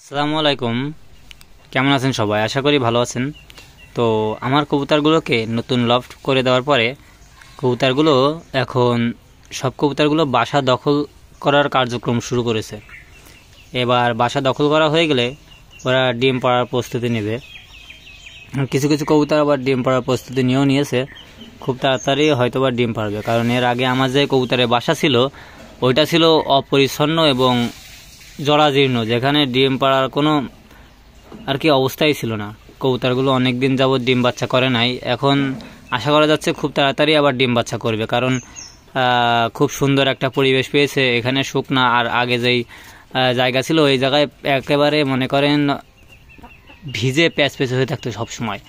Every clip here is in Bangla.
আসসালামু আলাইকুম। কেমন আছেন সবাই? আশা করি ভালো আছেন। তো আমার কবুতরগুলোকে নতুন লফট করে দেওয়ার পরে কবুতরগুলো এখন সব কবুতরগুলো বাসা দখল করার কার্যক্রম শুরু করেছে। এবার বাসা দখল করা হয়ে গেলে ওরা ডিম পাড়ার প্রস্তুতি নেবে। কিছু কিছু কবুতর আবার ডিম পাড়ার প্রস্তুতি নিয়েও নিয়েছে, খুব তাড়াতাড়ি হয়তো বা ডিম পাড়বে। কারণ এর আগে আমার যে কবুতরের বাসা ছিল ওইটা ছিল অপরিচ্ছন্ন এবং জরাজীর্ণ, যেখানে ডিম পাড়ার কোনো আর কি অবস্থাই ছিল না। কবুতরগুলো অনেক দিন যাবৎ ডিম বাচ্চা করে নাই, এখন আশা করা যাচ্ছে খুব তাড়াতাড়ি আবার ডিম বাচ্চা করবে। কারণ খুব সুন্দর একটা পরিবেশ পেয়েছে এখানে, শুকনা। আর আগে যেই জায়গা ছিল ওই জায়গায় একেবারে মনে করেন ভিজে প্যাচ প্যাচ হয়ে থাকতো সবসময়,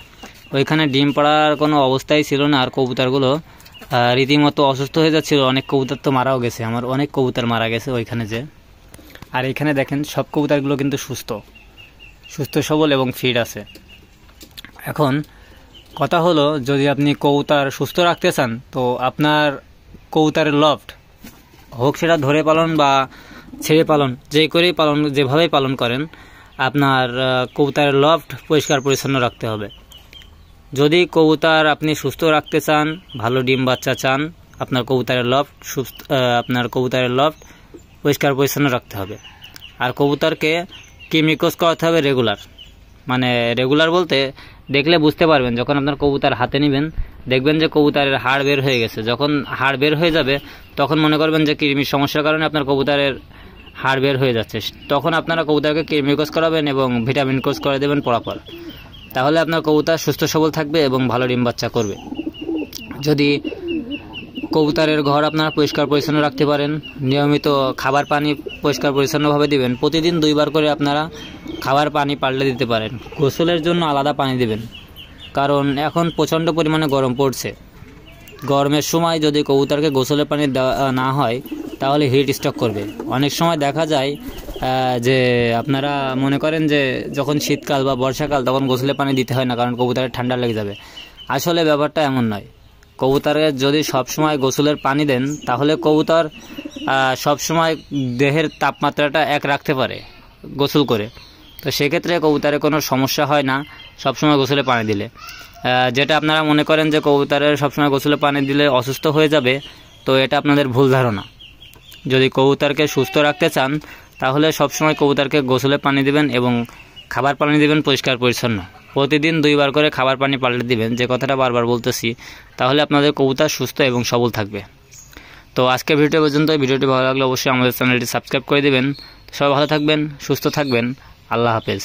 ওইখানে ডিম পাড়ার কোনো অবস্থাই ছিল না। আর কবুতরগুলো রীতিমতো অসুস্থ হয়ে যাচ্ছিল, অনেক কবুতর তো মারাও গেছে, আমার অনেক কবুতর মারা গেছে ওইখানে যে। আর এখানে দেখেন সব কবুতরগুলো কিন্তু সুস্থ সবল এবং ফিট আছে। এখন কথা হলো, যদি আপনি কবুতর সুস্থ রাখতে চান তো আপনার কবুতরের লফট হোক সেটা ধরে পালন বা ছেড়ে পালন, যেভাবেই পালন করেন, আপনার কবুতরের লফট পরিষ্কার পরিচ্ছন্ন রাখতে হবে। যদি কবুতর আপনি সুস্থ রাখতে চান, ভালো ডিম বাচ্চা চান, আপনার কবুতরের লফট পরিষ্কার পরিচ্ছন্ন রাখতে হবে। আর কবুতরকে কেমিকোজ করাতে হবে রেগুলার। মানে রেগুলার বলতে দেখলে বুঝতে পারবেন, যখন আপনার কবুতর হাতে নেবেন দেখবেন যে কবুতরের হাড় বের হয়ে গেছে। যখন হাড় বের হয়ে যাবে তখন মনে করবেন যে কৃমির সমস্যার কারণে আপনার কবুতরের হাড় বের হয়ে যাচ্ছে, তখন আপনারা কবুতরকে কেমিকোজ করাবেন এবং ভিটামিন কোজ করে দেবেন পরাপর। তাহলে আপনার কবুতর সুস্থ সবল থাকবে এবং ভালো ডিম বাচ্চা করবে। যদি কবুতরের ঘর আপনারা পরিষ্কার পরিচ্ছন্ন রাখতে পারেন, নিয়মিত খাবার পানি পরিষ্কার পরিচ্ছন্নভাবে দিবেন, প্রতিদিন 2 বার করে আপনারা খাবার পানি পাল্টে দিতে পারেন। গোসলের জন্য আলাদা পানি দিবেন, কারণ এখন প্রচণ্ড পরিমাণে গরম পড়ছে। গরমের সময় যদি কবুতরকে গোসলের পানি দেওয়া না হয় তাহলে হিট স্ট্রোক করবে। অনেক সময় দেখা যায় যে আপনারা মনে করেন যে যখন শীতকাল বা বর্ষাকাল তখন গোসলের পানি দিতে হয় না, কারণ কবুতরের ঠান্ডা লেগে যাবে। আসলে ব্যাপারটা এমন নয়। কবুতরের যদি সবসময় গোসলের পানি দেন তাহলে কবুতর সবসময় দেহের তাপমাত্রাটা এক রাখতে পারে গোসল করে। তো সেক্ষেত্রে কবুতরের কোনো সমস্যা হয় না সবসময় গোসলে পানি দিলে। যেটা আপনারা মনে করেন যে কবুতরের সবসময় গোসলে পানি দিলে অসুস্থ হয়ে যাবে, তো এটা আপনাদের ভুল ধারণা। যদি কবুতরকে সুস্থ রাখতে চান তাহলে সবসময় কবুতরকে গোসলে পানি দিবেন এবং খাবার পানি দিবেন পরিষ্কার পরিচ্ছন্ন। প্রতিদিন 2 বার করে খাবার পানি পাল্টে দিবেন, যে কথাটা বারবার বলতেছি। তাহলে আপনাদের কবুতর সুস্থ এবং সবল থাকবে। তো আজকের ভিডিও পর্যন্ত। ভিডিওটি ভালো লাগলে অবশ্যই আমাদের চ্যানেলটি সাবস্ক্রাইব করে দেবেন। সবাই ভালো থাকবেন, সুস্থ থাকবেন। আল্লাহ হাফেজ।